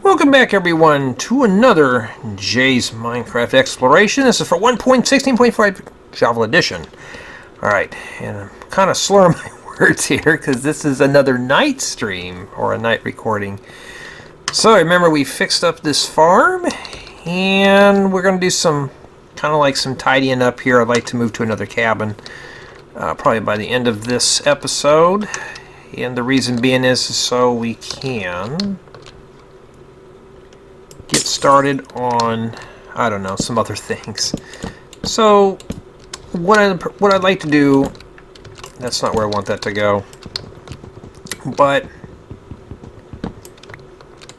Welcome back, everyone, to another Jay's Minecraft exploration. This is for 1.16.5 Java Edition. Alright, and I'm kind of slurring my words here because this is another night stream, or a night recording. So, remember, we fixed up this farm, and we're going to do some, kind of like some tidying up here. I'd like to move to another cabin, probably by the end of this episode. And the reason being is so we can get started on, I don't know, some other things. So what I'd like to do, that's not where I want that to go, but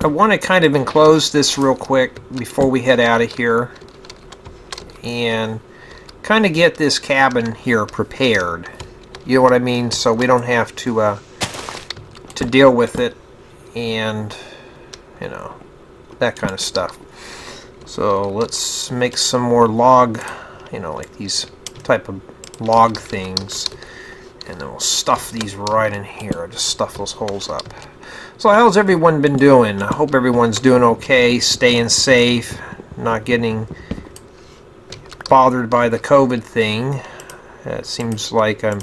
I want to kind of enclose this real quick before we head out of here and kind of get this cabin here prepared. You know what I mean? So we don't have to deal with it and, you know, that kind of stuff. So let's make some more log, you know, like these type of log things, and then we'll stuff these right in here. Just stuff those holes up. So how's everyone been doing? I hope everyone's doing okay, staying safe, not getting bothered by the COVID thing. It seems like I'm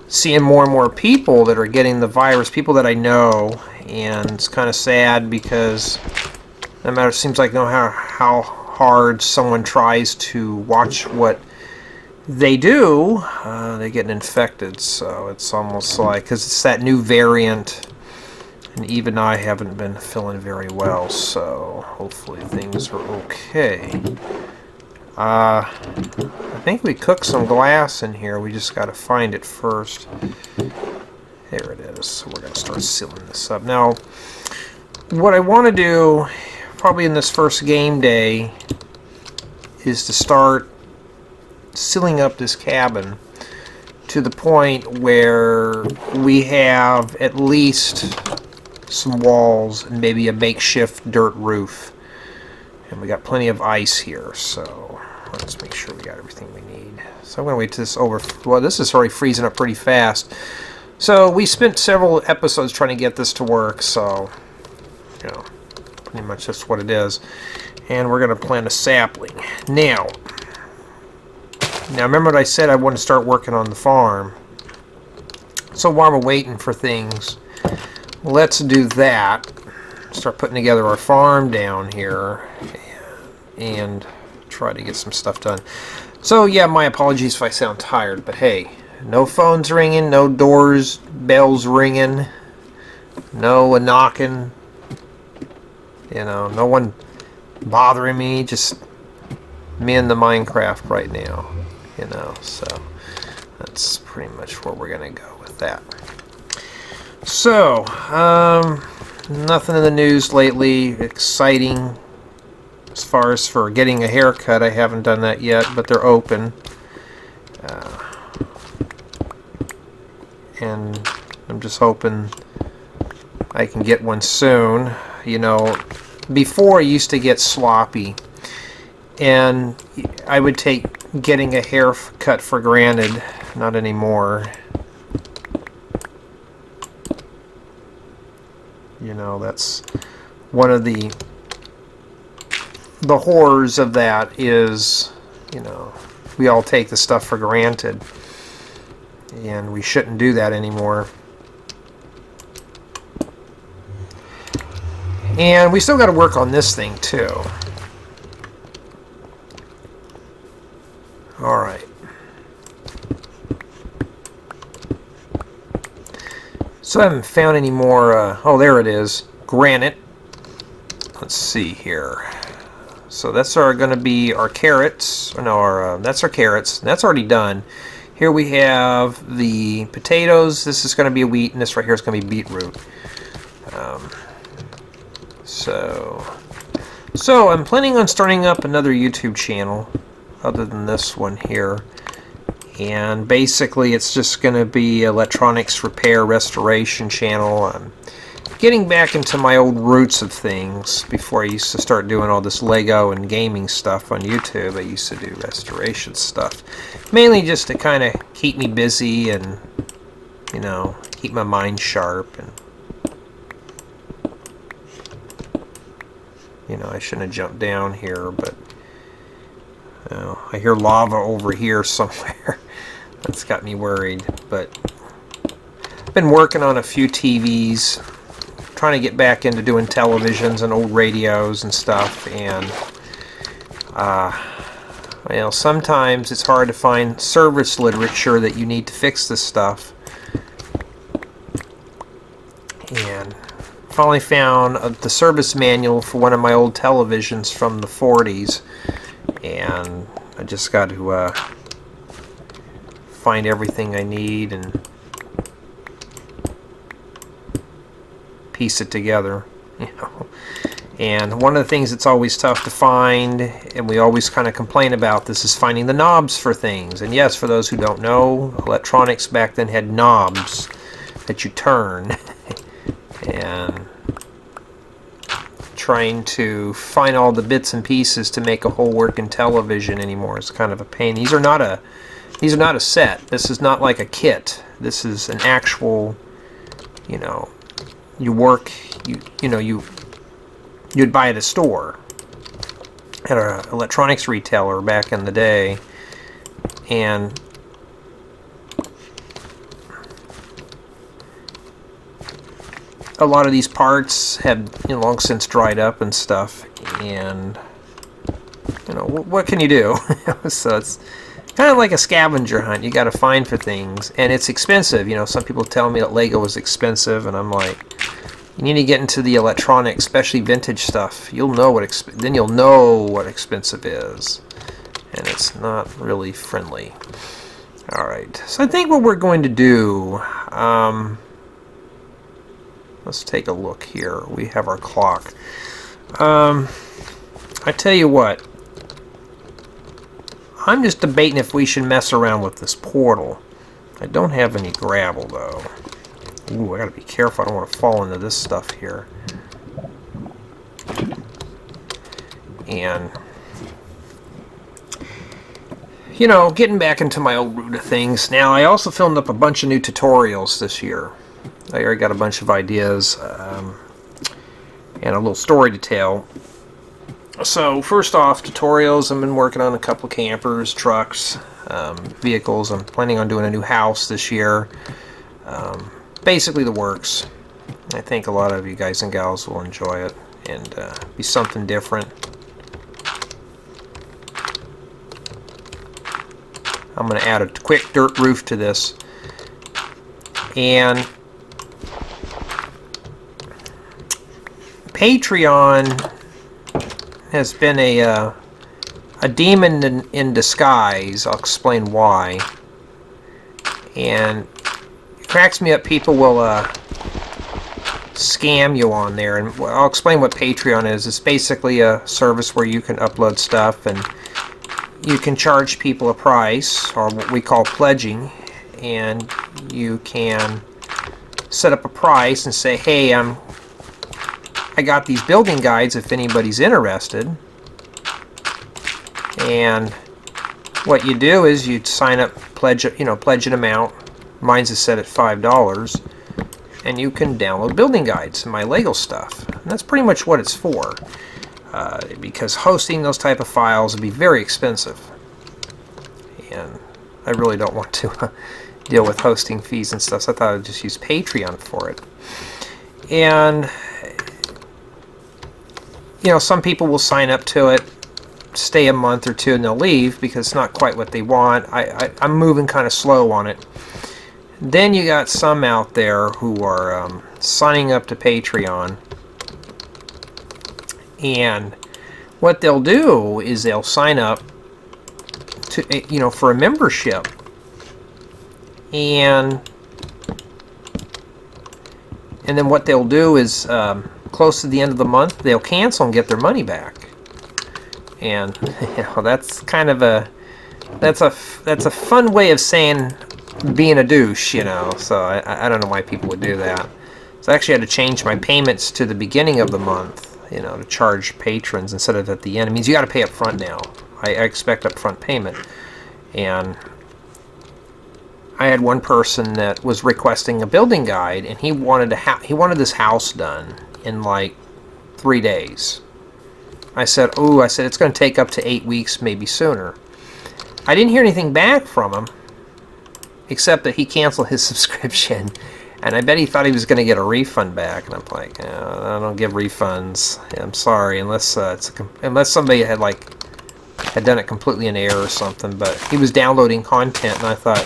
seeing more and more people that are getting the virus, people that I know, and it's kind of sad because no matter, it seems like no matter how hard someone tries to watch what they do, they get infected. So it's almost like, because it's that new variant, and even I haven't been feeling very well, so hopefully things are okay. I think we cooked some glass in here. We just got to find it first. There it is. So we're going to start sealing this up. Now, what I want to do, probably in this first game day, is to start sealing up this cabin to the point where we have at least some walls and maybe a makeshift dirt roof. And we got plenty of ice here, so let's make sure we got everything we need. So I'm going to wait till this over. Well, this is already freezing up pretty fast. So we spent several episodes trying to get this to work, so, you know, pretty much that's what it is. And we're going to plant a sapling. Now remember what I said, I want to start working on the farm. So while we're waiting for things, let's do that. Start putting together our farm down here and try to get some stuff done. So yeah, my apologies if I sound tired, but hey, no phones ringing, no doors, bells ringing, no knocking, you know, no one bothering me, just me and the Minecraft right now, you know, so that's pretty much where we're gonna go with that. So nothing in the news lately exciting as far as for getting a haircut. I haven't done that yet, but they're open. And I'm just hoping I can get one soon. You know, before I used to get sloppy, and I would take getting a haircut for granted. Not anymore. You know, that's one of the horrors of that is, you know, we all take the stuff for granted, and we shouldn't do that anymore. And we still got to work on this thing too. Alright. So I haven't found any more, oh, there it is, granite. Let's see here. So that's going to be our carrots. No, that's our carrots. That's already done. Here we have the potatoes. This is going to be wheat, and this right here is going to be beetroot. So I'm planning on starting up another YouTube channel other than this one here. And basically it's just going to be electronics repair restoration channel. I'm getting back into my old roots of things. Before I used to start doing all this Lego and gaming stuff on YouTube, I used to do restoration stuff. Mainly just to kind of keep me busy and, you know, keep my mind sharp. And You know, I shouldn't have jumped down here, but I hear lava over here somewhere. That's got me worried. But I've been working on a few TVs, trying to get back into doing televisions and old radios and stuff, and you know, sometimes it's hard to find service literature that you need to fix this stuff. And finally found the service manual for one of my old televisions from the 40s, and I just got to find everything I need and piece it together, you know. And one of the things that's always tough to find, and we always kind of complain about this, is finding the knobs for things. And yes, for those who don't know, electronics back then had knobs that you turn. And trying to find all the bits and pieces to make a whole working television anymore is kind of a pain. These are not a set. This is not like a kit. This is an actual, you know, you'd buy at a store, at an electronics retailer back in the day, and a lot of these parts have, you know, long since dried up and stuff, and you know, what can you do? So it's kind of like a scavenger hunt. You got to find for things, and it's expensive. You know, some people tell me that Lego is expensive, and I'm like, you need to get into the electronics, especially vintage stuff. You'll know then you'll know what expensive is, and it's not really friendly. All right, so I think what we're going to do, let's take a look here. We have our clock. I tell you what, I'm just debating if we should mess around with this portal. I don't have any gravel though. Ooh, I gotta be careful. I don't want to fall into this stuff here. And, you know, getting back into my old root of things. Now, I also filmed up a bunch of new tutorials this year. I already got a bunch of ideas and a little story to tell. So, first off, tutorials. I've been working on a couple of campers, trucks, vehicles. I'm planning on doing a new house this year. Basically the works. I think a lot of you guys and gals will enjoy it and be something different. I'm going to add a quick dirt roof to this, and Patreon has been a demon in disguise. I'll explain why. And cracks me up. People will scam you on there, and I'll explain what Patreon is. It's basically a service where you can upload stuff, and you can charge people a price, or what we call pledging, and you can set up a price and say, hey, I got these building guides if anybody's interested. And what you do is you sign up, pledge an amount. Mine's is set at $5, and you can download building guides and my Lego stuff. And that's pretty much what it's for, because hosting those type of files would be very expensive, and I really don't want to deal with hosting fees and stuff. So I thought I'd just use Patreon for it. And you know, some people will sign up to it, stay a month or two, and they'll leave because it's not quite what they want. I'm moving kind of slow on it. Then you got some out there who are signing up to Patreon, and what they'll do is they'll sign up to, you know, for a membership, and then what they'll do is close to the end of the month they'll cancel and get their money back. And you know, that's kind of a fun way of saying being a douche, you know. So I don't know why people would do that. So I actually had to change my payments to the beginning of the month, you know, to charge patrons instead of at the end. It means you got to pay up front now. I expect upfront payment. And I had one person that was requesting a building guide, and he wanted this house done in like 3 days. I said, "Ooh," I said, "it's going to take up to 8 weeks, maybe sooner." I didn't hear anything back from him, except that he canceled his subscription. And I bet he thought he was going to get a refund back. And I'm like, I don't give refunds. I'm sorry, unless unless somebody had done it completely in error or something. But he was downloading content, and I thought,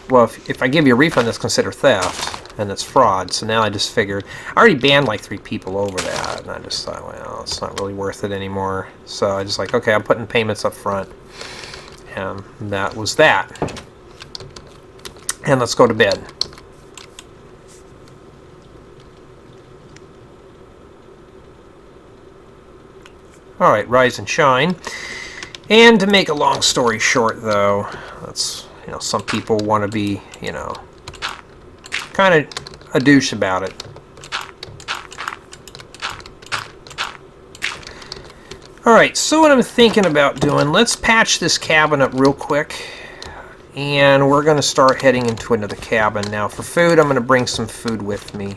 well, if I give you a refund, that's considered theft, and it's fraud. So now I just figured, I already banned like 3 people over that, and I just thought, well, it's not really worth it anymore. So I just like, okay, I'm putting payments up front, and that was that. And let's go to bed. Alright, rise and shine. And to make a long story short, though, that's, some people want to be, kind of a douche about it. Alright, so what I'm thinking about doing, let's patch this cabin up real quick. And we're going to start heading into another cabin. Now, for food, I'm going to bring some food with me.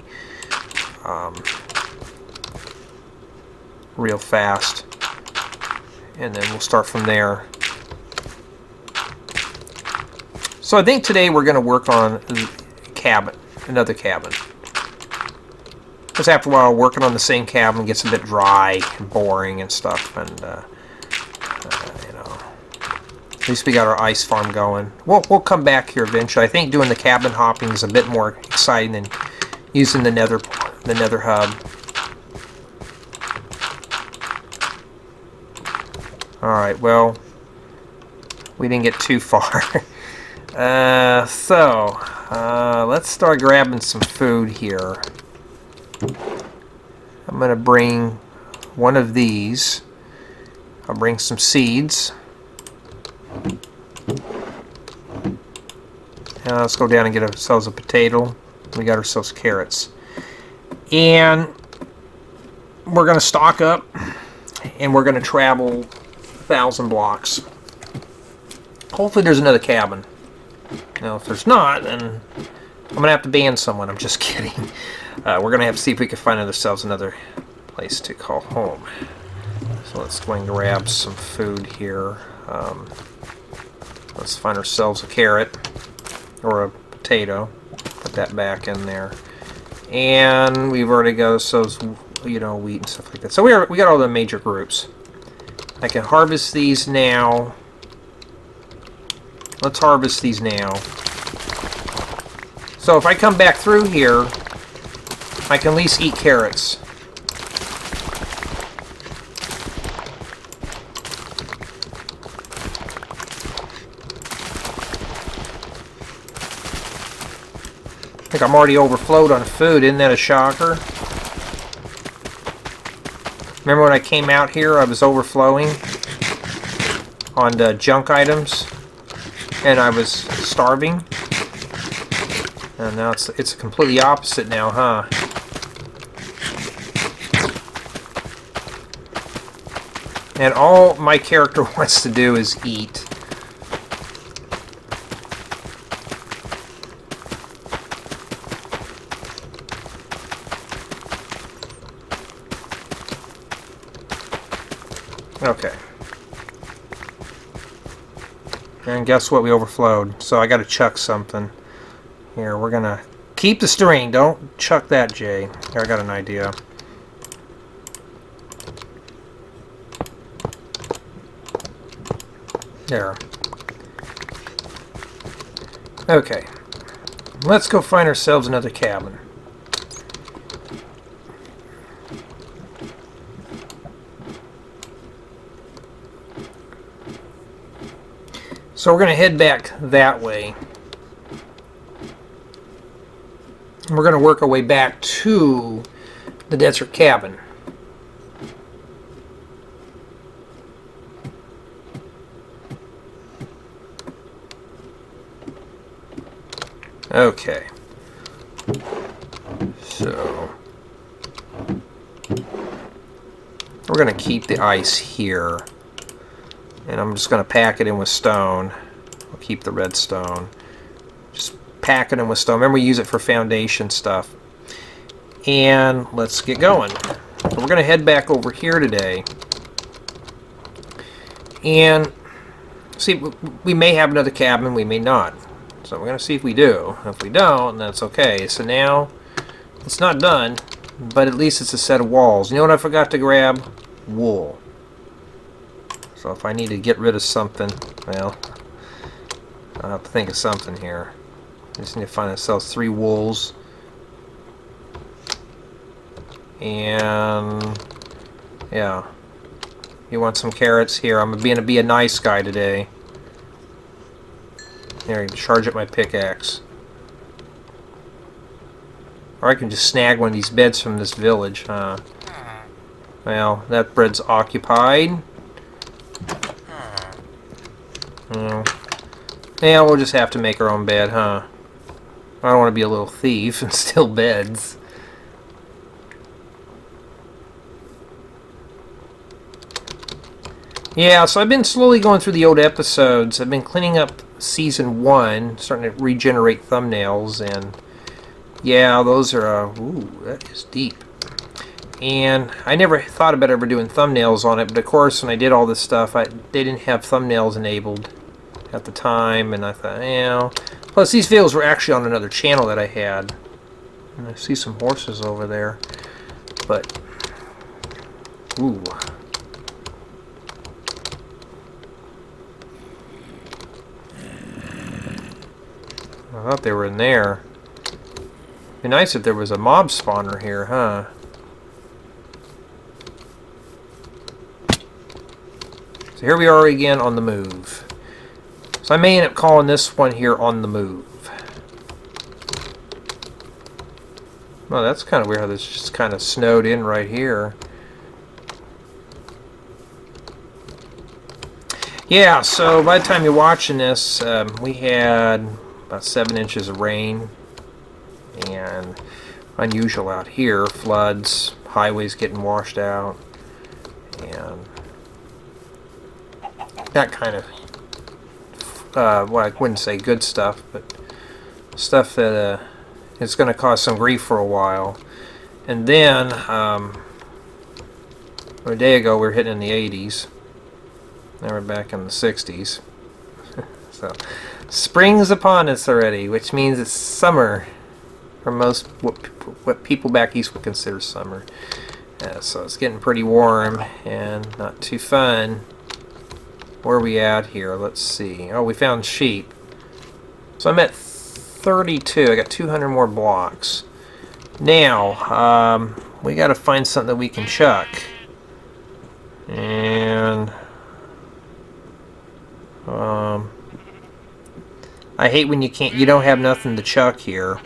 Real fast. And then we'll start from there. So I think today we're going to work on another cabin. Because after a while, working on the same cabin gets a bit dry and boring and stuff. And, at least we got our ice farm going. We'll come back here eventually. I think doing the cabin hopping is a bit more exciting than using the nether hub. Alright, well, we didn't get too far. Let's start grabbing some food here. I'm going to bring one of these. I'll bring some seeds. Let's go down and get ourselves a potato. We got ourselves carrots. And we're going to stock up, and we're going to travel 1,000 blocks. Hopefully there's another cabin. Now, if there's not, then I'm going to have to ban someone. I'm just kidding. We're going to have to see if we can find ourselves another place to call home. So let's go and grab some food here. Let's find ourselves a carrot or a potato. Put that back in there. And we've already got ourselves, wheat and stuff like that. So we got all the major groups. I can harvest these now. Let's harvest these now. So if I come back through here, I can at least eat carrots. I think I'm already overflowed on food. Isn't that a shocker? Remember when I came out here, I was overflowing on the junk items, and I was starving. And now it's completely opposite now, huh? And all my character wants to do is eat. Okay. And guess what? We overflowed. So I got to chuck something. Here, we're going to keep the string. Don't chuck that, Jay. Here, I got an idea. There. Okay. Let's go find ourselves another cabin. So we're going to head back that way. We're going to work our way back to the desert cabin. Okay. So we're going to keep the ice here. And I'm just going to pack it in with stone. I'll keep the redstone. Just pack it in with stone. Remember, we use it for foundation stuff. And let's get going. So we're going to head back over here today. And see, we may have another cabin, we may not. So we're going to see if we do. If we don't, that's okay. So now, it's not done, but at least it's a set of walls. You know what I forgot to grab? Wool. So if I need to get rid of something, well, I'll have to think of something here. I just need to find ourselves 3 wools. And yeah. You want some carrots? Here, I'm going to be a nice guy today. There, I can charge up my pickaxe. Or I can just snag one of these beds from this village, huh? Well, that bed's occupied. Yeah, we'll just have to make our own bed, huh? I don't want to be a little thief and steal beds. Yeah, so I've been slowly going through the old episodes. I've been cleaning up Season 1, starting to regenerate thumbnails, and yeah, those are, ooh, that is deep. And I never thought about ever doing thumbnails on it, but of course, when I did all this stuff, they didn't have thumbnails enabled at the time, and I thought, yeah. Plus, these videos were actually on another channel that I had. And I see some horses over there, but, ooh. I thought they were in there. It'd be nice if there was a mob spawner here, huh? So here we are again on the move. So I may end up calling this one here On the Move. Oh, that's kind of weird how this just kind of snowed in right here. Yeah, so by the time you're watching this, we had about 7 inches of rain, and unusual out here, floods, highways getting washed out, and that kind of, well, I wouldn't say good stuff, but stuff that is going to cause some grief for a while. And then, a day ago, we were hitting in the 80s. Now we're back in the 60s. So, spring's upon us already, which means it's summer for most what people back east would consider summer. So it's getting pretty warm and not too fun. Where are we at here? Let's see. Oh, we found sheep. So I'm at 32. I got 200 more blocks. Now, we got to find something that we can chuck. And I hate when you don't have nothing to chuck here.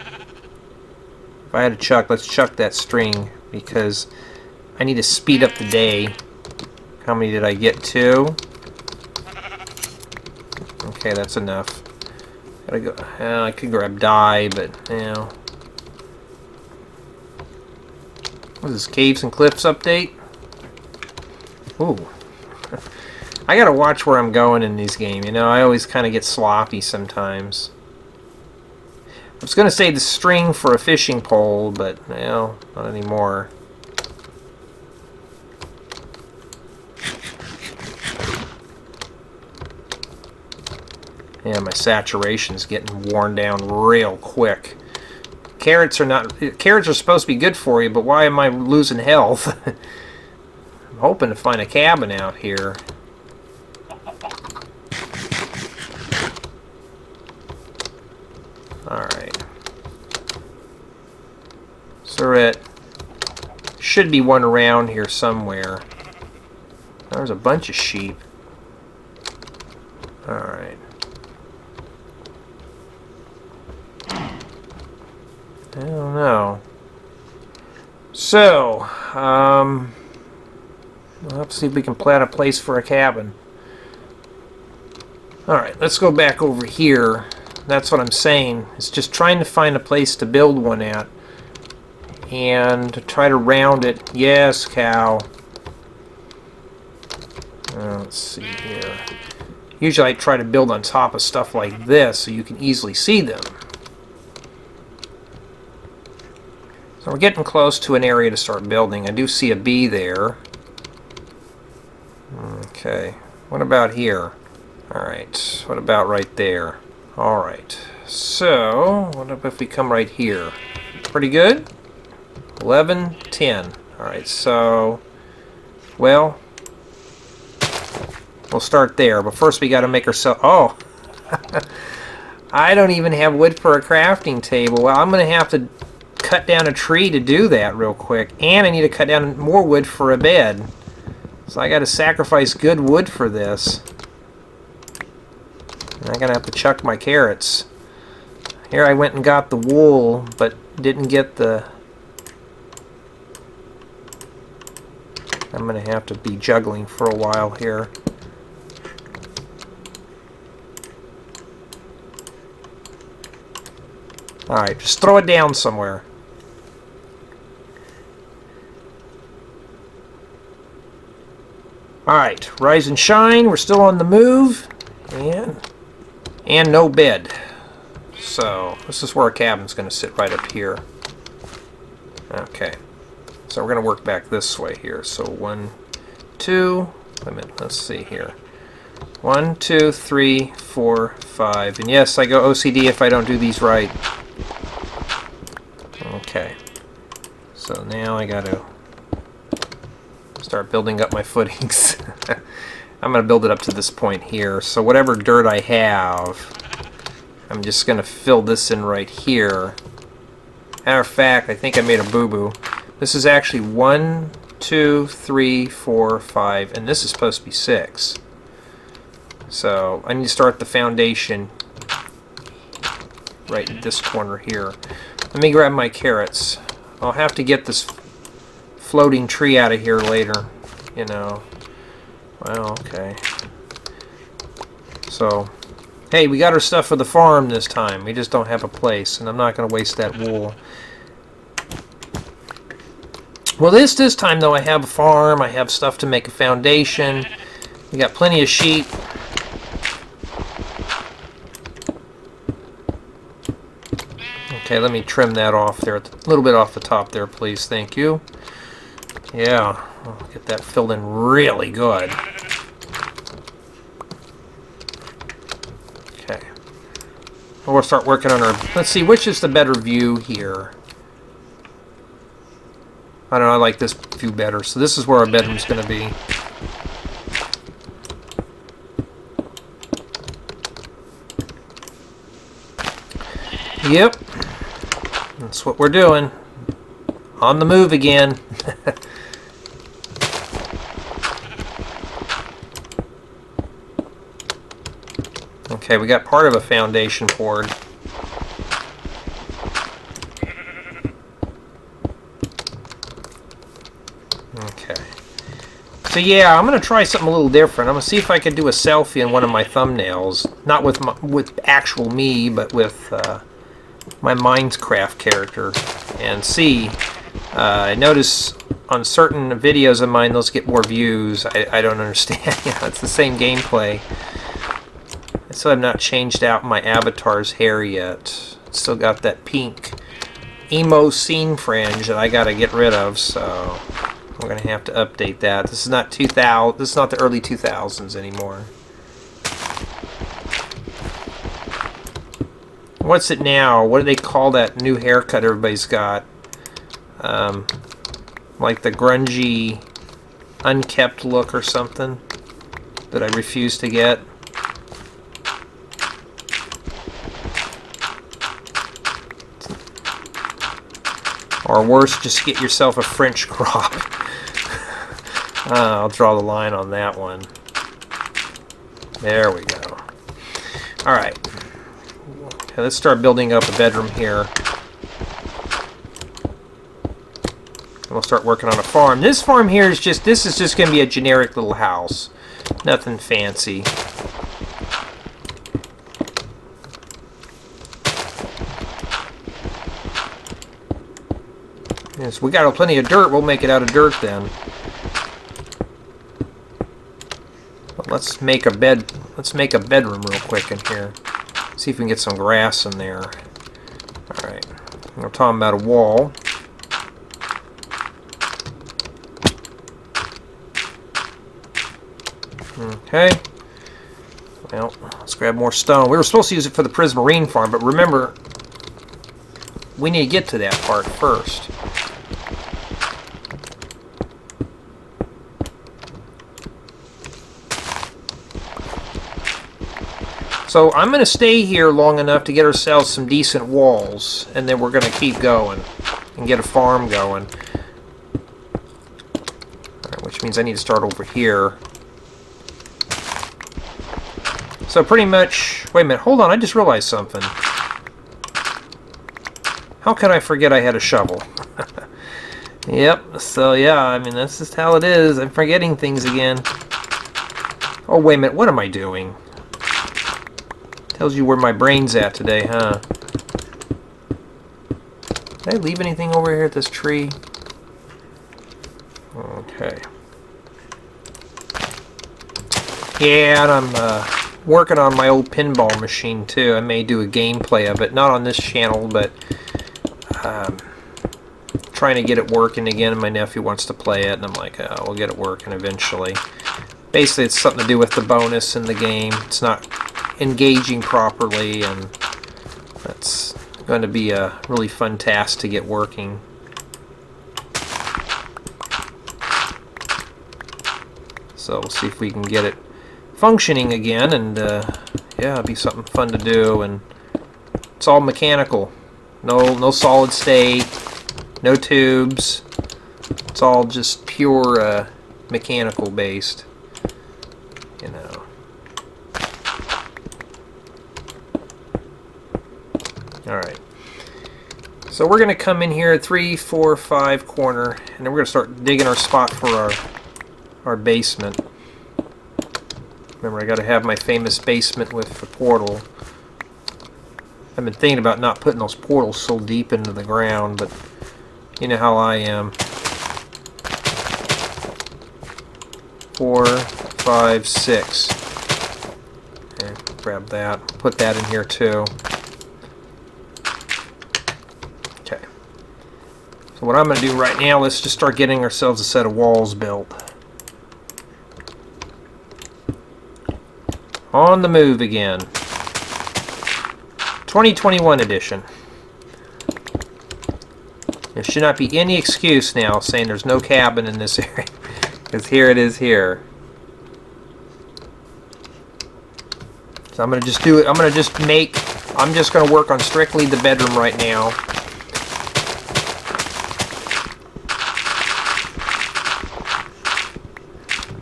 If I had to chuck, let's chuck that string, because I need to speed up the day. How many did I get? 2? Okay, that's enough. Gotta go. I could grab dye, but you know. What is this, Caves and Cliffs update? Ooh. I gotta watch where I'm going in these games, you know, I always kind of get sloppy sometimes. I was gonna say the string for a fishing pole, but, well, not anymore. Yeah, my saturation's getting worn down real quick. Carrots are supposed to be good for you, but why am I losing health? I'm hoping to find a cabin out here. Alright. So it should be one around here somewhere. There's a bunch of sheep. Alright. I don't know. So, we'll have to see if we can plan a place for a cabin. Alright, let's go back over here. That's what I'm saying. It's just trying to find a place to build one at. And to try to round it. Yes, cow. Let's see here. Usually I try to build on top of stuff like this so you can easily see them. So we're getting close to an area to start building. I do see a bee there. Okay. What about here? Alright, what about right there? Alright, so what if we come right here? Pretty good? 11, 10. Alright, so, well, we'll start there, but first we got to make ourselves... Oh! I don't even have wood for a crafting table. Well, I'm going to have to cut down a tree to do that real quick, and I need to cut down more wood for a bed. So I got to sacrifice good wood for this. And I'm going to have to chuck my carrots. Here I went and got the wool, but didn't get the... I'm going to have to be juggling for a while here. Alright, just throw it down somewhere. Alright, rise and shine. We're still on the move. And no bed. So, this is where our cabin's going to sit right up here. Okay. So we're going to work back this way here. So 1, 2, wait a minute, let's see here. 1, 2, 3, 4, 5. And yes, I go OCD if I don't do these right. Okay. So now I got to start building up my footings. I'm going to build it up to this point here. So whatever dirt I have, I'm just going to fill this in right here. Matter of fact, I think I made a boo-boo. This is actually 1, 2, 3, 4, 5, and this is supposed to be 6. So I need to start the foundation right in this corner here. Let me grab my carrots. I'll have to get this floating tree out of here later, you know. Well, okay. So, hey, we got our stuff for the farm this time. We just don't have a place, and I'm not going to waste that wool. Well, this time, though, I have a farm. I have stuff to make a foundation. We got plenty of sheep. Okay, let me trim that off there, a little bit off the top there, please. Thank you. Yeah, I'll get that filled in really good. Okay. We'll start working on our... Let's see, which is the better view here? I don't know, I like this view better. So this is where our bedroom's going to be. Yep. That's what we're doing. On the move again. Okay, we got part of a foundation poured. Okay. So yeah, I'm going to try something a little different. I'm going to see if I can do a selfie in one of my thumbnails. Not with actual me, but with my Minecraft character. And see, I notice on certain videos of mine, those get more views. I don't understand. You know, it's the same gameplay. So I've not changed out my avatar's hair yet. Still got that pink emo scene fringe that I gotta get rid of, so we're gonna have to update that. This is not 2000. This is not the early 2000s anymore. What's it now? What do they call that new haircut everybody's got? Like the grungy, unkept look or something that I refuse to get. Or worse, just get yourself a French crop. I'll draw the line on that one. There we go. Alright. Okay, let's start building up a bedroom here. And we'll start working on a farm. This farm here is just, this is just going to be a generic little house. Nothing fancy. Yes, we got plenty of dirt. We'll make it out of dirt then. But let's make a bed. Let's make a bedroom real quick in here. See if we can get some grass in there. All right. We're talking about a wall. Okay. Well, let's grab more stone. We were supposed to use it for the Prismarine farm, but remember, we need to get to that part first. So I'm going to stay here long enough to get ourselves some decent walls, and then we're going to keep going and get a farm going. Alright, which means I need to start over here. So pretty much... Wait a minute, hold on, I just realized something. How could I forget I had a shovel? Yep, so yeah, I mean, that's just how it is. I'm forgetting things again. Oh, wait a minute, what am I doing? Tells you where my brain's at today, huh? Did I leave anything over here at this tree? Okay. Yeah, and I'm working on my old pinball machine too. I may do a gameplay of it, not on this channel, but trying to get it working again. My nephew wants to play it, and I'm like, oh, we'll get it working eventually. Basically, it's something to do with the bonus in the game. It's not engaging properly, and that's going to be a really fun task to get working. So we'll see if we can get it functioning again, and yeah, it'll be something fun to do. And it's all mechanical, no solid state, no tubes. It's all just pure mechanical based, you know. Alright, so we're going to come in here at 3, 4, 5 corner, and then we're going to start digging our spot for our basement. Remember, I got to have my famous basement with the portal. I've been thinking about not putting those portals so deep into the ground, but you know how I am. 4, 5, 6. Okay, grab that. Put that in here too. Okay. So what I'm going to do right now, let's just start getting ourselves a set of walls built. On the move again. 2021 edition. There should not be any excuse now saying there's no cabin in this area, because here it is here. So I'm going to just do it. I'm going to work on strictly the bedroom right now.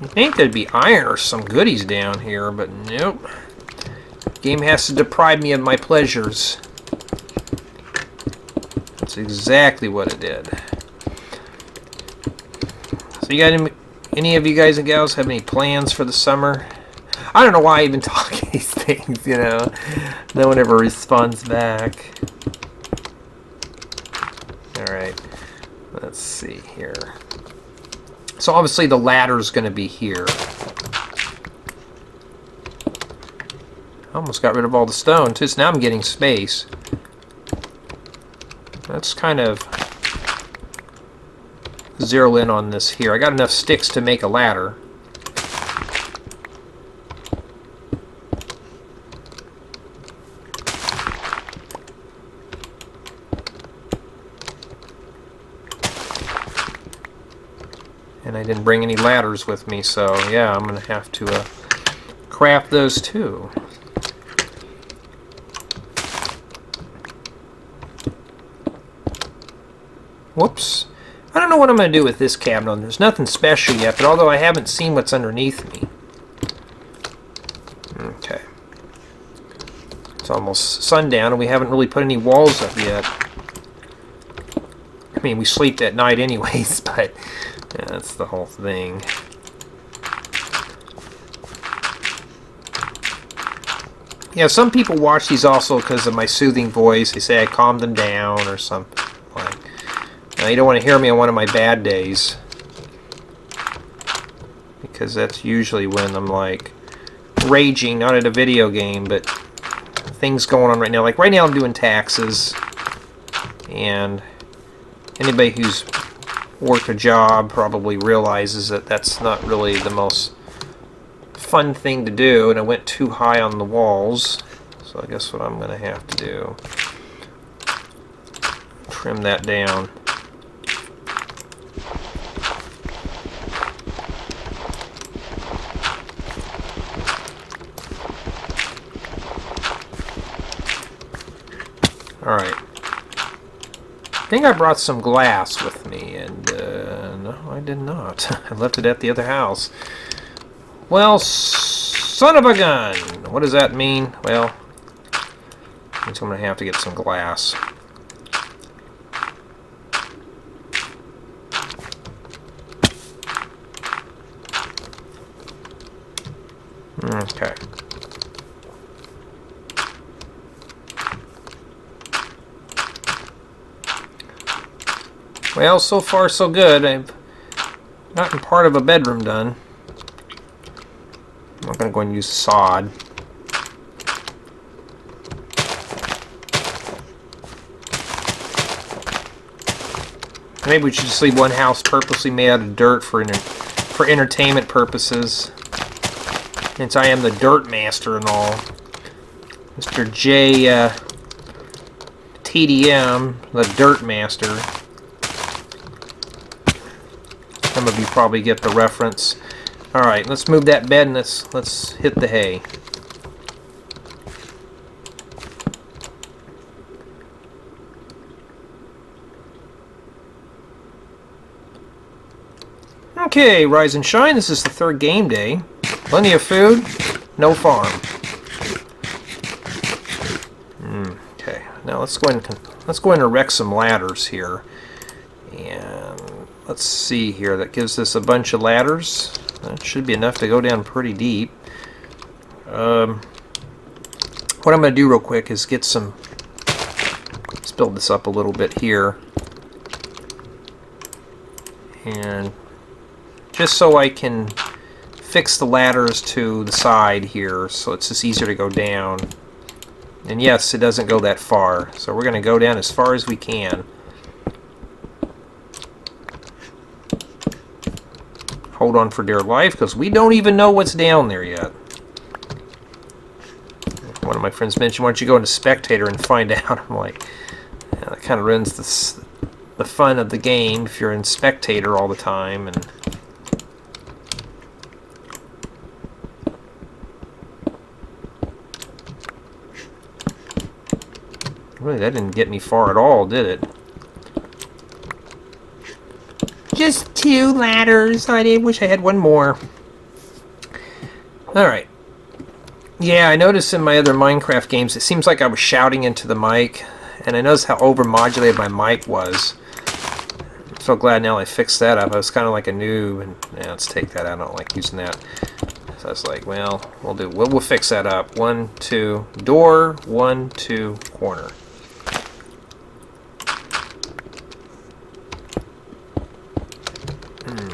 I think there'd be iron or some goodies down here, but nope. Game has to deprive me of my pleasures. That's exactly what it did. So you got any of you guys and gals have any plans for the summer? I don't know why I even talk these things, you know. No one ever responds back. Alright. Let's see here. So obviously the ladder's going to be here. Almost got rid of all the stone too, so now I'm getting space. Let's kind of zero in on this here. I got enough sticks to make a ladder. And I didn't bring any ladders with me, so yeah, I'm going to have to craft those too. Whoops. I don't know what I'm going to do with this cabinet. There's nothing special yet, but although I haven't seen what's underneath me. Okay. It's almost sundown, and we haven't really put any walls up yet. I mean, we sleep at night anyways, but yeah, that's the whole thing. Yeah, some people watch these also because of my soothing voice. They say I calm them down or something. Like, you don't want to hear me on one of my bad days, because that's usually when I'm like raging, not at a video game, but things going on right now. Like right now I'm doing taxes, and anybody who's worked a job probably realizes that that's not really the most fun thing to do, and I went too high on the walls. So I guess what I'm going to have to do, trim that down. Alright. I think I brought some glass with me, and no, I did not. I left it at the other house. Well, son of a gun! What does that mean? Well, means I'm going to have to get some glass. Okay. Well, so far so good. I've gotten part of a bedroom done. I'm not going to go and use sod. Maybe we should just leave one house purposely made out of dirt for entertainment purposes. Since I am the dirt master and all. Mr. J. TDM, the dirt master. Some of you probably get the reference. Alright, let's move that bed and let's hit the hay. Okay, rise and shine. This is the third game day. Plenty of food, no farm. Okay, now let's go and erect some ladders here. And let's see here. That gives us a bunch of ladders. That should be enough to go down pretty deep. What I'm going to do real quick is get some... Let's build this up a little bit here. And just so I can fix the ladders to the side here, so it's just easier to go down. And yes, it doesn't go that far, so we're going to go down as far as we can. Hold on for dear life, because we don't even know what's down there yet. One of my friends mentioned, why don't you go into Spectator and find out? I'm like, yeah, that kind of ruins the fun of the game if you're in Spectator all the time. And really, that didn't get me far at all, did it? Just 2 ladders. I wish I had one more. Alright. Yeah, I noticed in my other Minecraft games, it seems like I was shouting into the mic, and I noticed how overmodulated my mic was. I'm so glad now I fixed that up. I was kind of like a noob, and yeah, let's take that out. I don't like using that. So I was like, well, we'll fix that up. 1, 2, door, 1, 2, corner.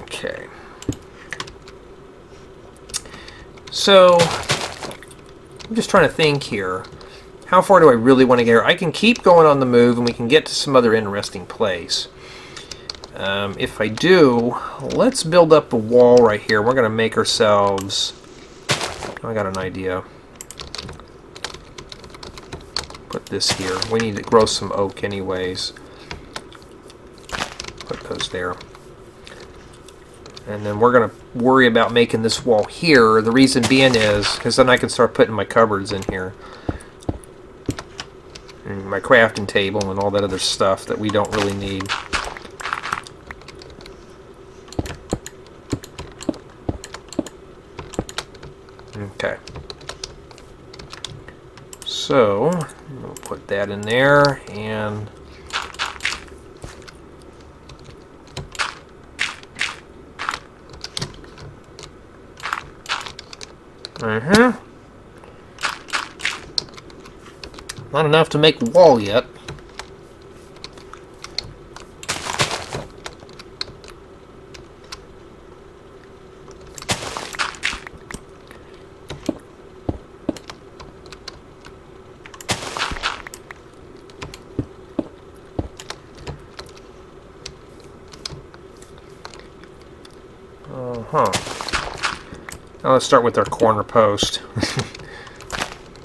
Okay. So, I'm just trying to think here. How far do I really want to get here? I can keep going on the move and we can get to some other interesting place. If I do, let's build up a wall right here. We're going to make ourselves... I got an idea. Put this here. We need to grow some oak anyways. Put those there. And then we're going to worry about making this wall here. The reason being is, because then I can start putting my cupboards in here. And my crafting table and all that other stuff that we don't really need. Okay. So, we'll put that in there, and... Not enough to make a wall yet. Now let's start with our corner post.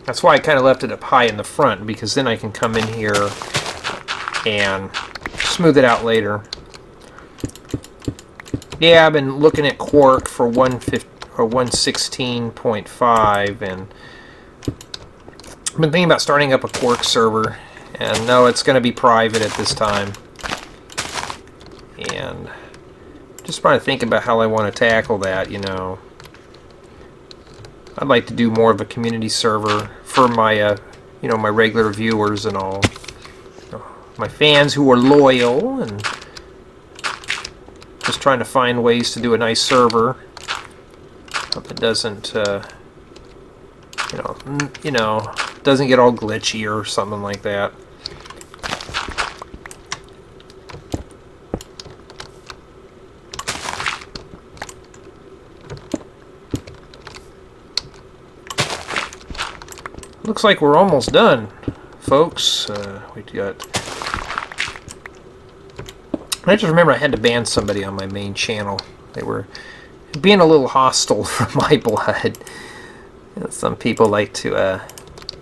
That's why I kind of left it up high in the front, because then I can come in here and smooth it out later. Yeah, I've been looking at Quark for 116.5, and I've been thinking about starting up a Quark server, and no, it's going to be private at this time. And just trying to think about how I want to tackle that, you know. I'd like to do more of a community server for my, you know, my regular viewers and all. My fans who are loyal, and just trying to find ways to do a nice server that doesn't, you know, doesn't get all glitchy or something like that. Looks like we're almost done, folks. We got. I just remember I had to ban somebody on my main channel. They were being a little hostile for my blood. You know, some people like to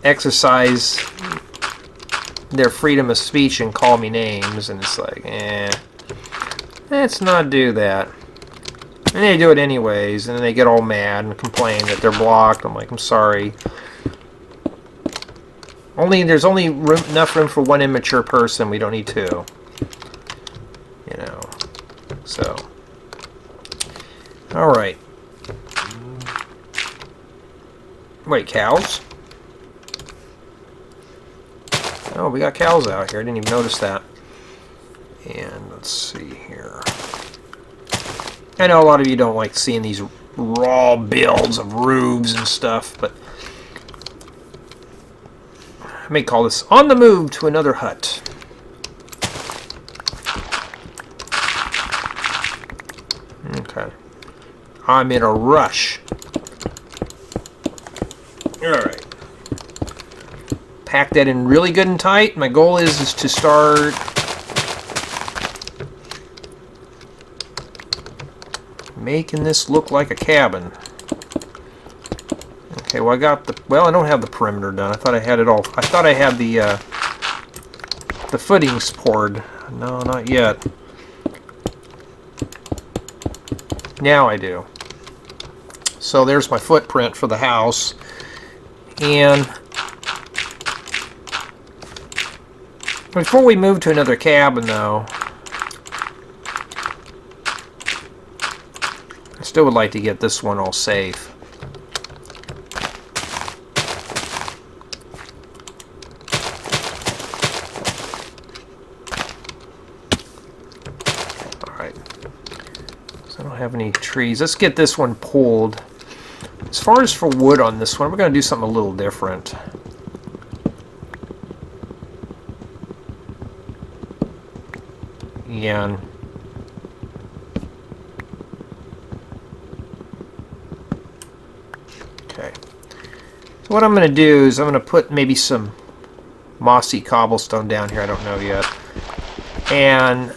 exercise their freedom of speech and call me names, and it's like, let's not do that. And they do it anyways, and then they get all mad and complain that they're blocked. I'm like, I'm sorry. There's only enough room for one immature person. We don't need two. You know. So. Alright. Wait, cows? Oh, we got cows out here. I didn't even notice that. And let's see here. I know a lot of you don't like seeing these raw builds of roofs and stuff, but I may call this On the Move to Another Hut. Okay. I'm in a rush. Alright. Pack that in really good and tight. My goal is to start making this look like a cabin. Okay, well I don't have the perimeter done. I thought I had it all. I thought I had the footings poured. No, not yet. Now I do. So there's my footprint for the house. And before we move to another cabin, though, I still would like to get this one all safe. Have any trees. Let's get this one pulled. As far as for wood on this one, we're going to do something a little different. And okay. So what I'm going to do is I'm going to put maybe some mossy cobblestone down here. I don't know yet. And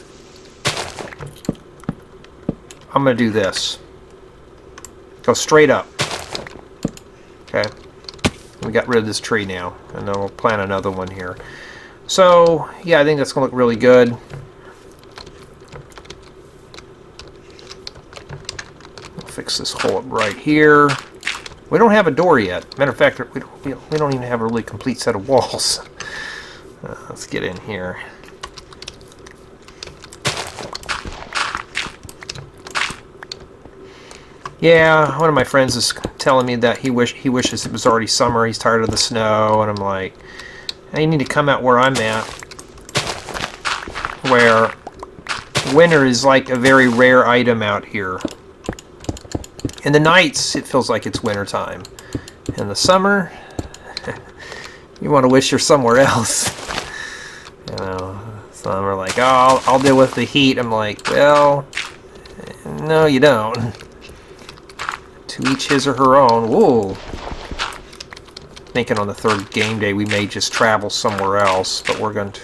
I'm going to do this. Go straight up. Okay. We got rid of this tree now. And then we'll plant another one here. So, yeah, I think that's going to look really good. We'll fix this hole up right here. We don't have a door yet. Matter of fact, we don't even have a really complete set of walls. Let's get in here. Yeah, one of my friends is telling me that he wishes it was already summer. He's tired of the snow, and I'm like, hey, you need to come out where I'm at, where winter is like a very rare item out here. In the nights, it feels like it's winter time. In the summer, you want to wish you're somewhere else. You know, some are like, oh, I'll deal with the heat. I'm like, well, no, you don't. To each his or her own. Whoa. Thinking on the third game day we may just travel somewhere else, but we're going to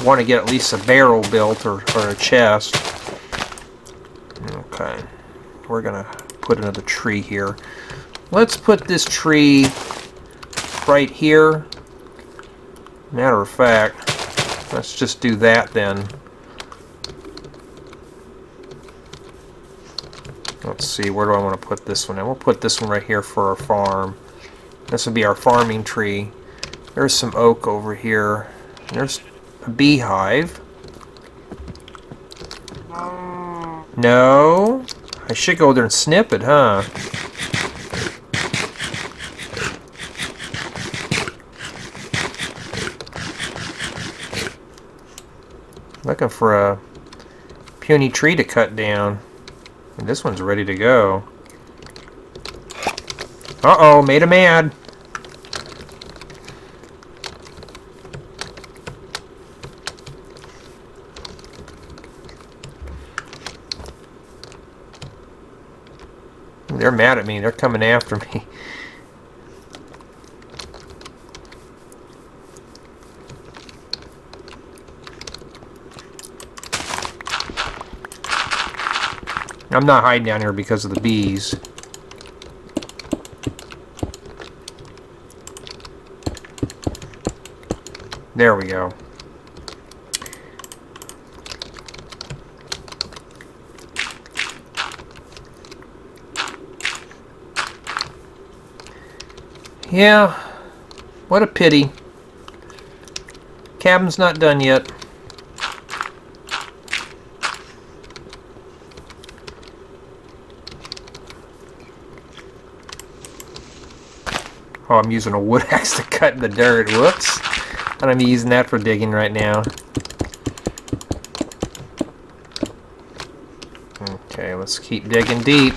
want to get at least a barrel built or a chest. Okay, we're gonna put another tree here. Let's put this tree right here. Matter of fact, let's just do that then. Let's see, where do I want to put this one in? We'll put this one right here for our farm. This will be our farming tree. There's some oak over here. There's a beehive. No? I should go there and snip it, huh? Looking for a puny tree to cut down. And this one's ready to go. Uh-oh, made him mad. They're mad at me. They're coming after me. I'm not hiding down here because of the bees. There we go. Yeah, what a pity. Cabin's not done yet. Oh, I'm using a wood axe to cut the dirt. Whoops. And I'm using that for digging right now. Okay, let's keep digging deep.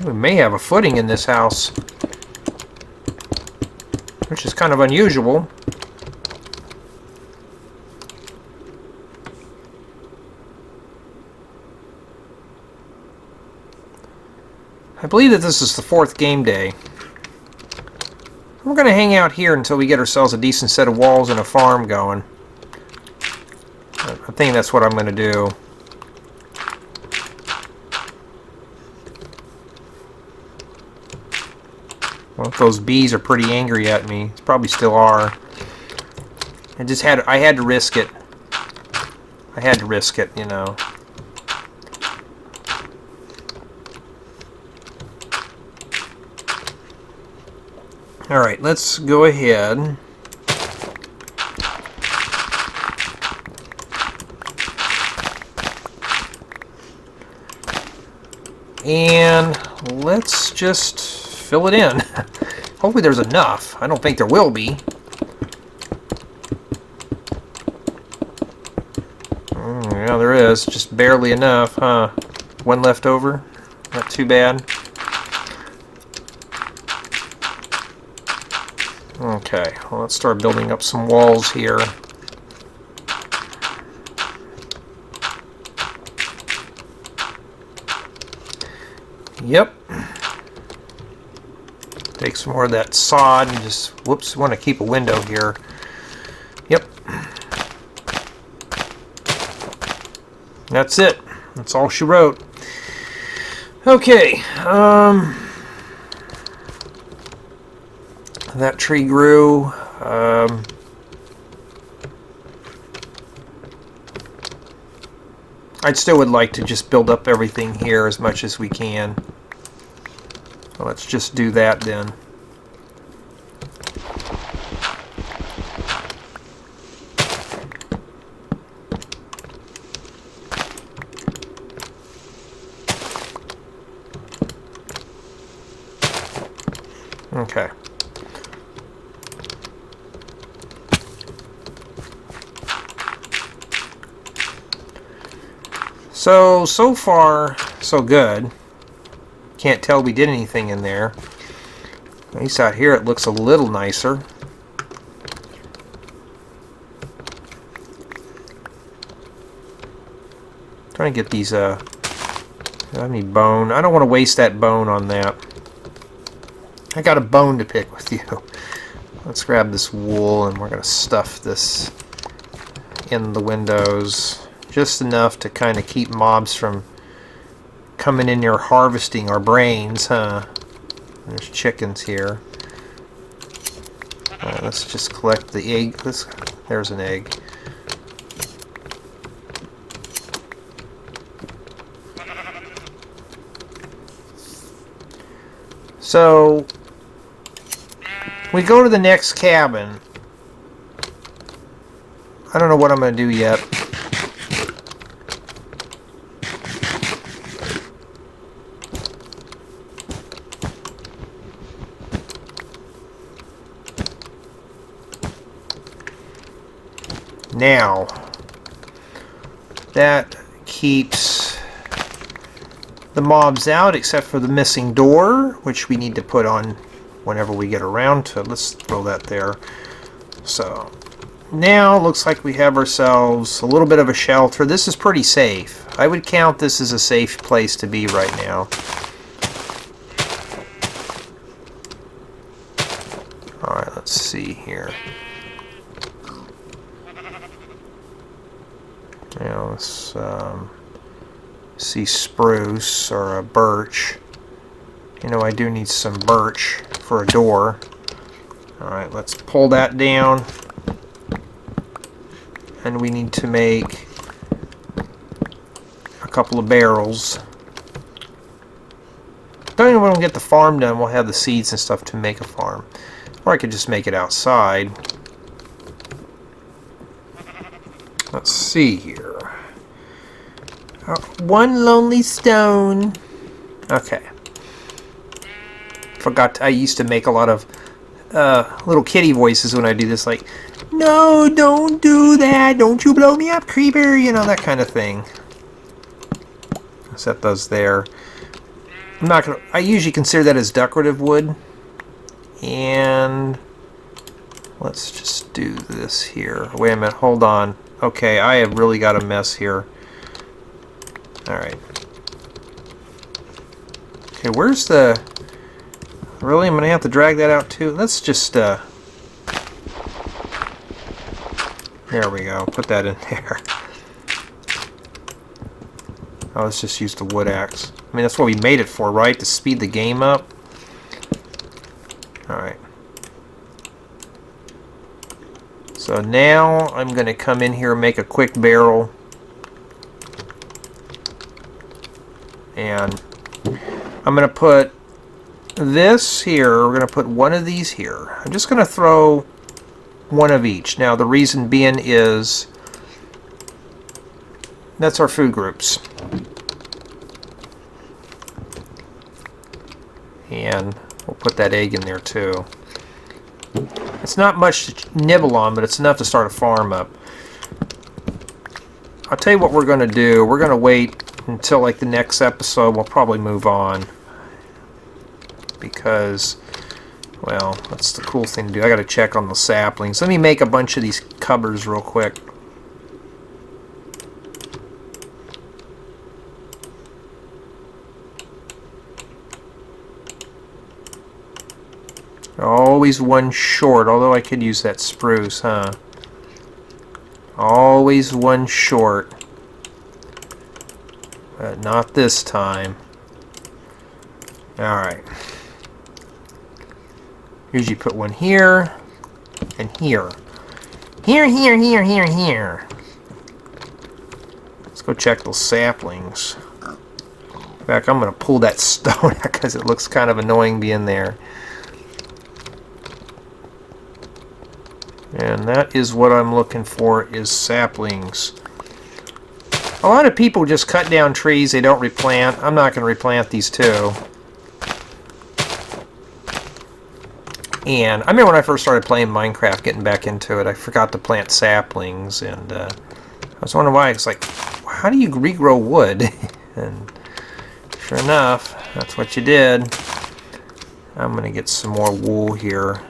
We may have a footing in this house, which is kind of unusual. I believe that this is the 4th game day. We're going to hang out here until we get ourselves a decent set of walls and a farm going. I think that's what I'm going to do. Well, those bees are pretty angry at me. Probably still are. I had to risk it. I had to risk it, you know. Alright, let's go ahead. And let's just fill it in. Hopefully there's enough. I don't think there will be. Yeah, there is. Just barely enough, huh? One left over. Not too bad. Okay, well, let's start building up some walls here. Yep. Take some more of that sod and just, whoops, want to keep a window here. Yep. That's it. That's all she wrote. Okay. That tree grew. I still would like to just build up everything here as much as we can. So let's just do that then. Okay. So far, so good. Can't tell we did anything in there. At least out here it looks a little nicer. Trying to get these, I need bone. I don't want to waste that bone on that. I got a bone to pick with you. Let's grab this wool and we're going to stuff this in the windows. Just enough to kind of keep mobs from coming in here harvesting our brains, huh? There's chickens here. Alright, let's just collect the egg. There's an egg. So, we go to the next cabin. I don't know what I'm going to do yet. Now, that keeps the mobs out except for the missing door, which we need to put on whenever we get around to it. Let's throw that there. So, now it looks like we have ourselves a little bit of a shelter. This is pretty safe. I would count this as a safe place to be right now. Alright, let's see here. Now let's see spruce or a birch. You know, I do need some birch for a door. Alright, let's pull that down. And we need to make a couple of barrels. Don't even want to get the farm done. We'll have the seeds and stuff to make a farm. Or I could just make it outside. Let's see here. One lonely stone. Okay. Forgot. I used to make a lot of little kitty voices when I do this, like, "No, don't do that. Don't you blow me up, creeper." You know, that kind of thing. Set those there. I'm not gonna. I usually consider that as decorative wood. And let's just do this here. Wait a minute. Hold on. Okay, I have really got a mess here. Alright. Okay, where's the... Really? I'm going to have to drag that out too? Let's just, There we go. Put that in there. Oh, let's just use the wood axe. I mean, that's what we made it for, right? To speed the game up? Alright. So now I'm going to come in here and make a quick barrel. And I'm going to put this here. We're going to put one of these here. I'm just going to throw one of each. Now the reason being is that's our food groups. And we'll put that egg in there too. It's not much to nibble on, but it's enough to start a farm up. I'll tell you what we're going to do. We're going to wait until like the next episode. We'll probably move on. Because, well, that's the cool thing to do. I got to check on the saplings. Let me make a bunch of these cupboards real quick. Always one short, although I could use that spruce, huh? Always one short. But not this time. Alright. Usually put one here and here. Here, here, here, here, here. Let's go check those saplings. In fact, I'm going to pull that stone out because it looks kind of annoying being there. And that is what I'm looking for, is saplings. A lot of people just cut down trees, they don't replant. I'm not going to replant these two. And I remember when I first started playing Minecraft, getting back into it, I forgot to plant saplings. And I was wondering why. It's like, how do you regrow wood? And sure enough, that's what you did. I'm going to get some more wool here.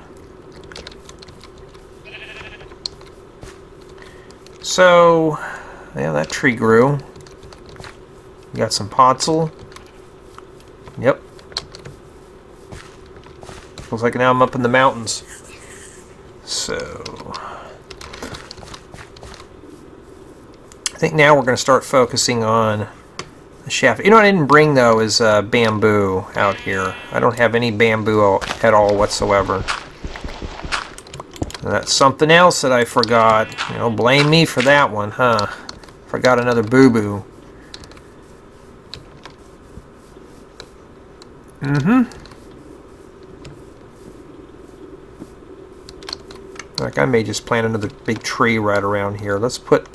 So, yeah, that tree grew. We got some podzol. Yep. Looks like now I'm up in the mountains. So I think now we're going to start focusing on the shaft. You know what I didn't bring though is bamboo out here. I don't have any bamboo at all whatsoever. And that's something else that I forgot. You know, blame me for that one, huh? Forgot another boo-boo. Like I may just plant another big tree right around here. Let's put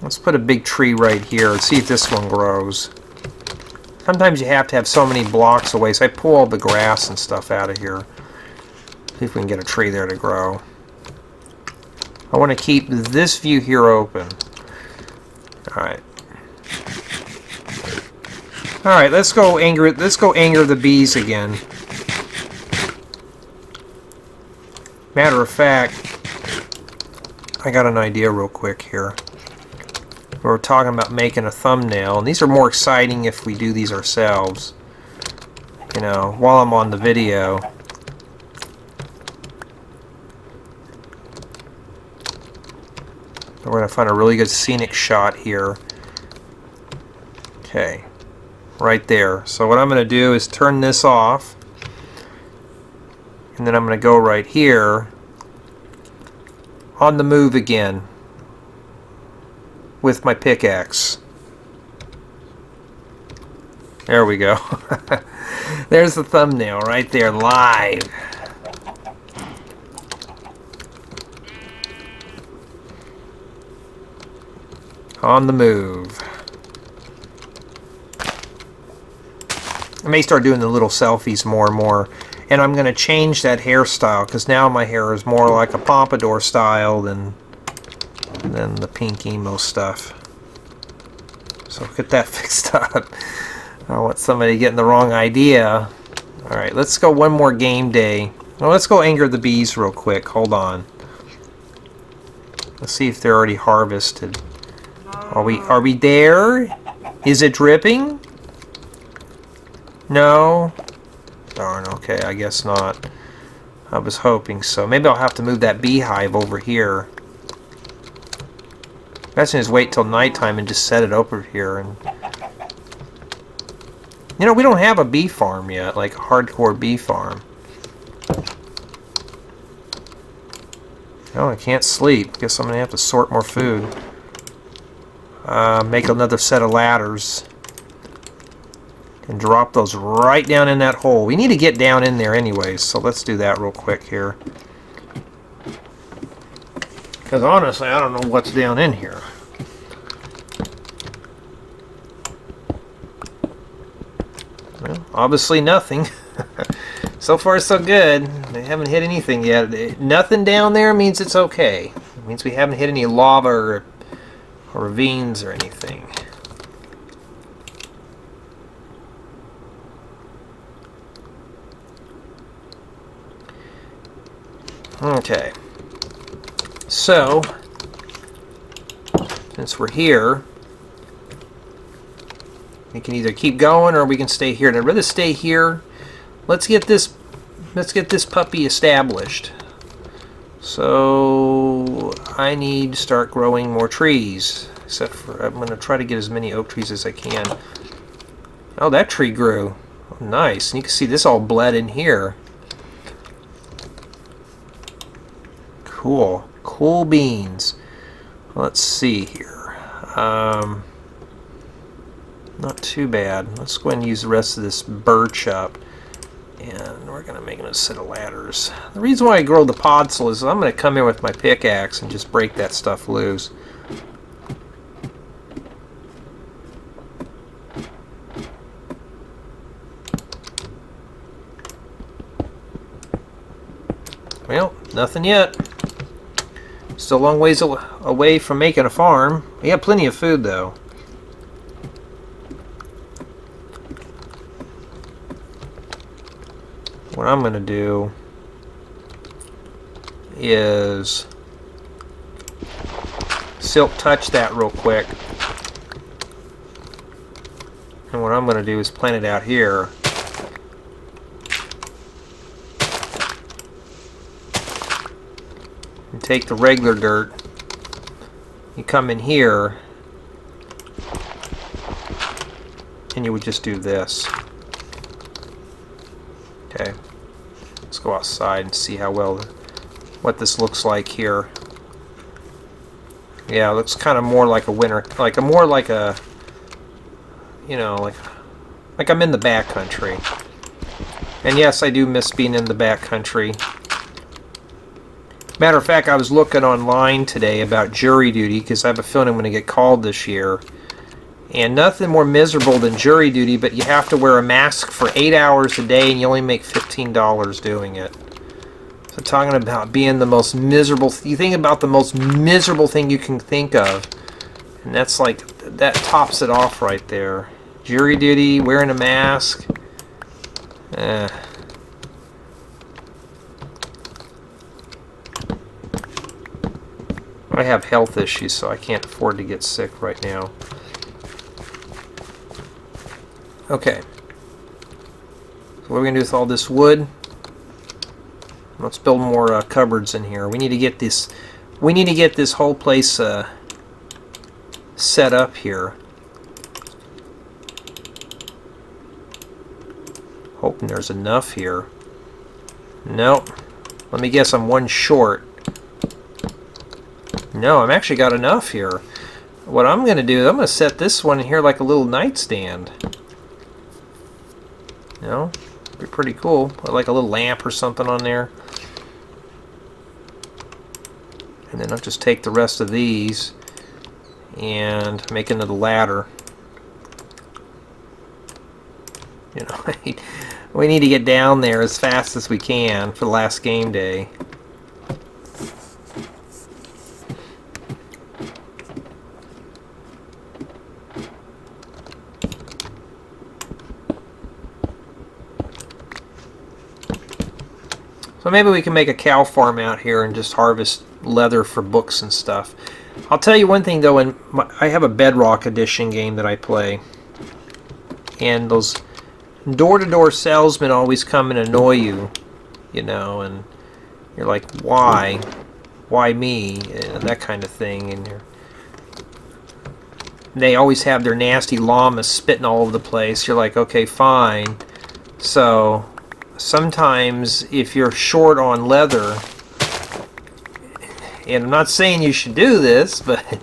a big tree right here and see if this one grows. Sometimes you have to have so many blocks away, so I pull all the grass and stuff out of here. See if we can get a tree there to grow. I want to keep this view here open. Alright. Alright, let's go anger the bees again. Matter of fact, I got an idea real quick here. We're talking about making a thumbnail, and these are more exciting if we do these ourselves. You know, while I'm on the video. We're going to find a really good scenic shot here. Okay, right there. So what I'm going to do is turn this off. And then I'm going to go right here. On the move again. With my pickaxe. There we go. There's the thumbnail right there, live. On the move. I may start doing the little selfies more and more. And I'm going to change that hairstyle because now my hair is more like a pompadour style than the pink emo stuff. So get that fixed up. I don't want somebody getting the wrong idea. Alright, let's go one more game day. Well, let's go anger the bees real quick. Hold on. Let's see if they're already harvested. Are we there? Is it dripping? No? Darn, okay, I guess not. I was hoping so. Maybe I'll have to move that beehive over here. Best thing is wait till nighttime and just set it over here. And you know, we don't have a bee farm yet, like a hardcore bee farm. Oh, I can't sleep. Guess I'm gonna have to sort more food. Make another set of ladders. And drop those right down in that hole. We need to get down in there anyways, so let's do that real quick here. Because honestly, I don't know what's down in here. Well, obviously nothing. So far so good. They haven't hit anything yet. Nothing down there means it's okay. It means we haven't hit any lava or ravines or anything. Okay. So, since we're here, we can either keep going or we can stay here. And I'd rather stay here. Let's get this puppy established. So I need to start growing more trees. Except for I'm going to try to get as many oak trees as I can. Oh, that tree grew. Oh, nice. And you can see this all bled in here. Cool. Cool beans. Let's see here. Not too bad. Let's go ahead and use the rest of this bird chop. And we're going to make a set of ladders. The reason why I grow the podzol is I'm going to come in with my pickaxe and just break that stuff loose. Well, nothing yet. Still a long ways away from making a farm. We have plenty of food though. What I'm going to do is silk touch that real quick. And what I'm going to do is plant it out here. and take the regular dirt. You come in here, and you would just do this. Okay, let's go outside and see how well what this looks like here. Yeah, it looks kind of more like a winter, more like a, you know, like I'm in the backcountry. And yes, I do miss being in the backcountry. Matter of fact, I was looking online today about jury duty because I have a feeling I'm going to get called this year. And nothing more miserable than jury duty, but you have to wear a mask for 8 hours a day and you only make $15 doing it. So talking about being the most miserable, you think about the most miserable thing you can think of. And that's like, that tops it off right there. Jury duty, wearing a mask. I have health issues, so I can't afford to get sick right now. Okay. So what are we going to do with all this wood? Let's build more cupboards in here. We need to get this. We need to get this whole place set up here. Hoping there's enough here. Nope. Let me guess, I'm one short. No, I've actually got enough here. What I'm going to do, I'm going to set this one here like a little nightstand. You know, be pretty cool. Put like a little lamp or something on there. And then I'll just take the rest of these and make another ladder. You know, we need to get down there as fast as we can for the last game day. So maybe we can make a cow farm out here and just harvest leather for books and stuff. I'll tell you one thing though, I have a Bedrock Edition game that I play. And those door-to-door salesmen always come and annoy you, you know, and you're like, why? Why me? And that kind of thing. And they always have their nasty llamas spitting all over the place. You're like, okay, fine. So sometimes if you're short on leather, and I'm not saying you should do this, but it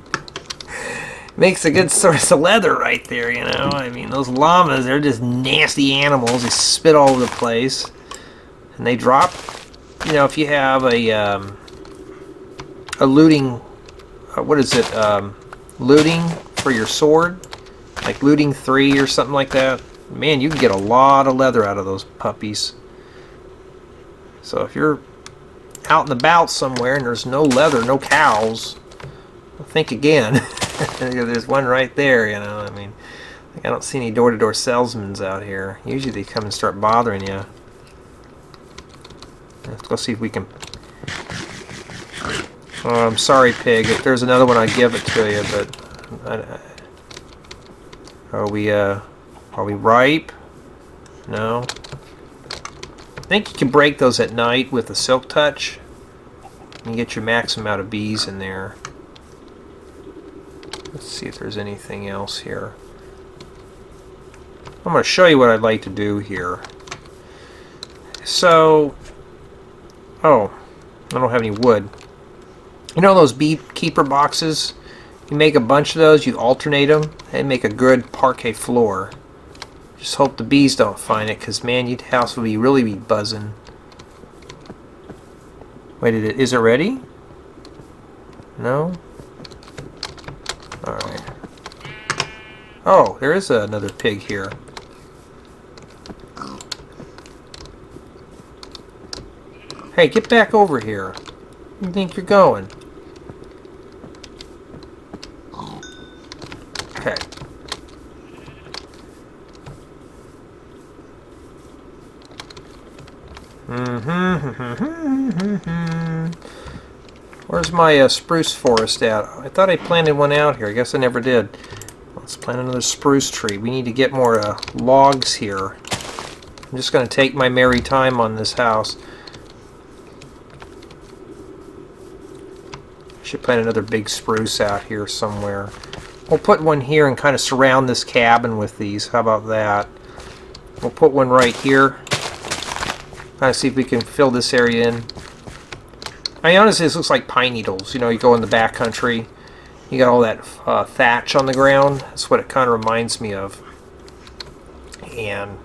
makes a good source of leather right there, you know. I mean, those llamas, they're just nasty animals. They spit all over the place. And they drop, you know, if you have a looting, what is it, looting for your sword, like looting 3 or something like that, man, you can get a lot of leather out of those puppies. So if you're out and about somewhere and there's no leather, no cows, think again. There's one right there, you know. I mean, I don't see any door-to-door salesmen out here. Usually they come and start bothering you. Let's go see if we can. Oh, I'm sorry, pig. If there's another one, I'd give it to you. But are we ripe? No. I think you can break those at night with a silk touch. You get your max amount of bees in there. Let's see if there's anything else here. I'm going to show you what I'd like to do here. So, oh, I don't have any wood. You know those beekeeper boxes? You make a bunch of those, you alternate them, and make a good parquet floor. Just hope the bees don't find it, because man, your house will really be buzzing. Wait, is it ready? No? Alright. Oh, there is another pig here. Hey, get back over here. Where do you think you're going? Okay. Where's my spruce forest at? I thought I planted one out here. I guess I never did. Let's plant another spruce tree. We need to get more logs here. I'm just going to take my merry time on this house. Should plant another big spruce out here somewhere. We'll put one here and kind of surround this cabin with these. How about that? We'll put one right here. Kind of see if we can fill this area in. I mean, honestly, this looks like pine needles. You know, you go in the backcountry, you got all that thatch on the ground. That's what it kind of reminds me of. And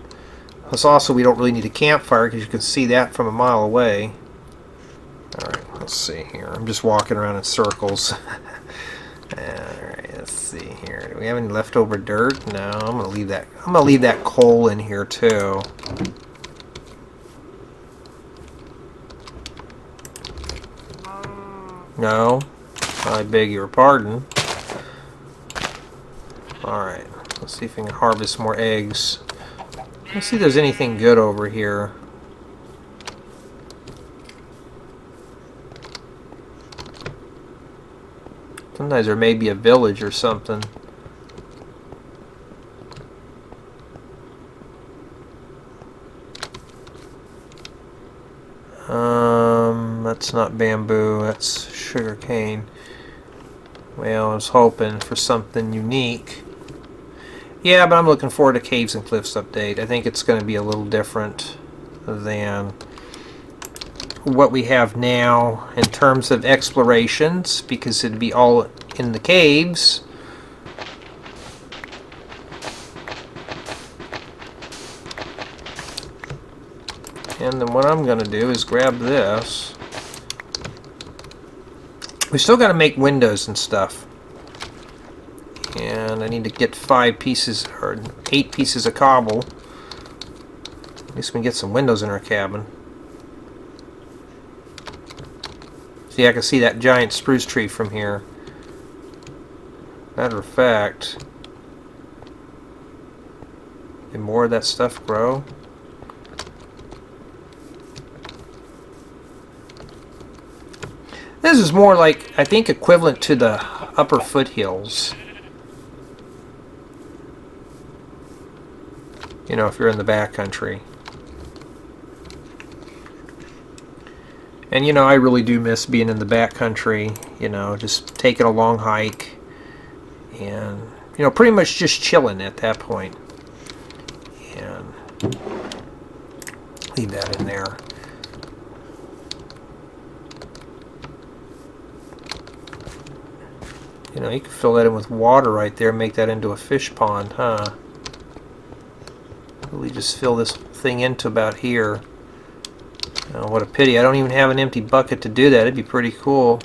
plus also, we don't really need a campfire because you can see that from a mile away. Alright, let's see here. I'm just walking around in circles. Alright, let's see here. Do we have any leftover dirt? No, I'm gonna leave that. I'm gonna leave that coal in here too. No, I beg your pardon. Alright, let's see if we can harvest more eggs. Let's see if there's anything good over here. Sometimes there may be a village or something. That's not bamboo, that's sugar cane. Well, I was hoping for something unique. Yeah, but I'm looking forward to Caves and Cliffs update. I think it's going to be a little different than what we have now in terms of explorations, because it'd be all in the caves. And then what I'm going to do is grab this. We still got to make windows and stuff. And I need to get 5 pieces, or 8 pieces of cobble. At least we can get some windows in our cabin. See, I can see that giant spruce tree from here. Matter of fact, did more of that stuff grow? This is more like, I think, equivalent to the upper foothills. You know, if you're in the backcountry. And, you know, I really do miss being in the backcountry. You know, just taking a long hike. And, you know, pretty much just chilling at that point. And leave that in there. You know, you can fill that in with water right there and make that into a fish pond, huh? Really just fill this thing into about here. Oh, what a pity. I don't even have an empty bucket to do that. It'd be pretty cool.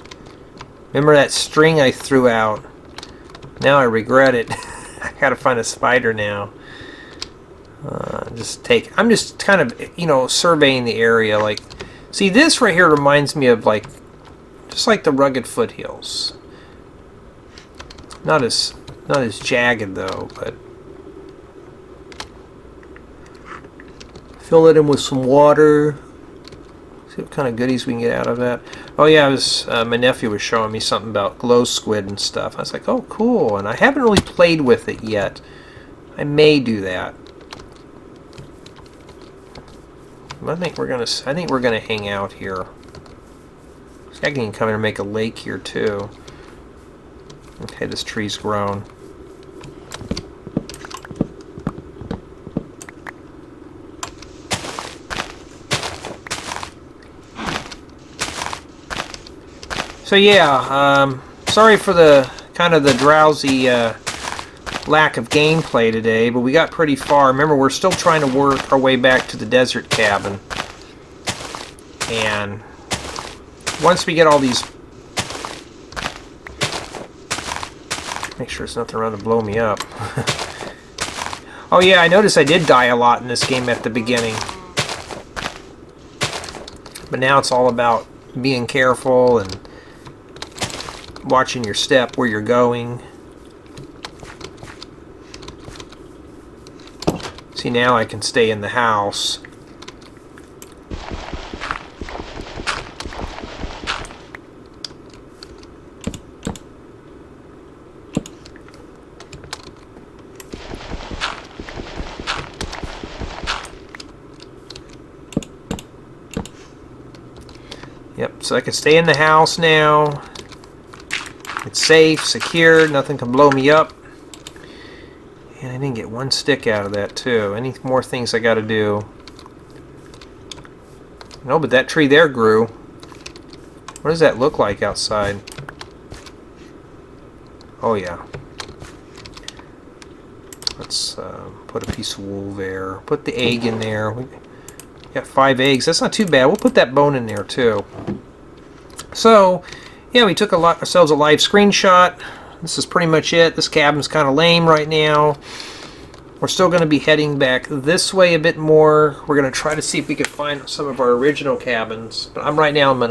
Remember that string I threw out? Now I regret it. I gotta find a spider now. I'm just kind of, you know, surveying the area. Like, see, this right here reminds me of, like, just like the rugged foothills. Not as jagged though, but fill it in with some water. See what kind of goodies we can get out of that. Oh yeah, my nephew was showing me something about glow squid and stuff. I was like, oh cool, and I haven't really played with it yet. I may do that. I think we're gonna hang out here. I can come in and make a lake here too. Okay, this tree's grown. So yeah, sorry for the kind of the drowsy lack of gameplay today, but we got pretty far. Remember, we're still trying to work our way back to the desert cabin. And once we get all these... Make sure there's nothing around to blow me up. Oh yeah, I noticed I did die a lot in this game at the beginning. But now it's all about being careful and watching your step, where you're going. See, now I can stay in the house. Yep, so I can stay in the house now. It's safe, secure, nothing can blow me up. And I didn't get one stick out of that too. Any more things I got to do? No, but that tree there grew. What does that look like outside? Oh yeah. Let's put a piece of wool there. Put the egg in there. We got 5 eggs. That's not too bad. We'll put that bone in there too. So, yeah, we took ourselves a live screenshot. This is pretty much it. This cabin's kind of lame right now. We're still going to be heading back this way a bit more. We're going to try to see if we can find some of our original cabins. But right now I'm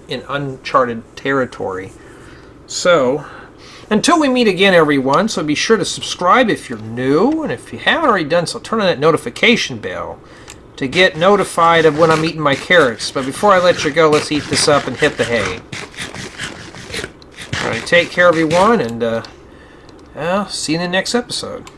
in uncharted territory. So, until we meet again, everyone, so be sure to subscribe if you're new. And if you haven't already done so, turn on that notification bell to get notified of when I'm eating my carrots. But before I let you go, let's eat this up and hit the hay. All right, take care, everyone, and see you in the next episode.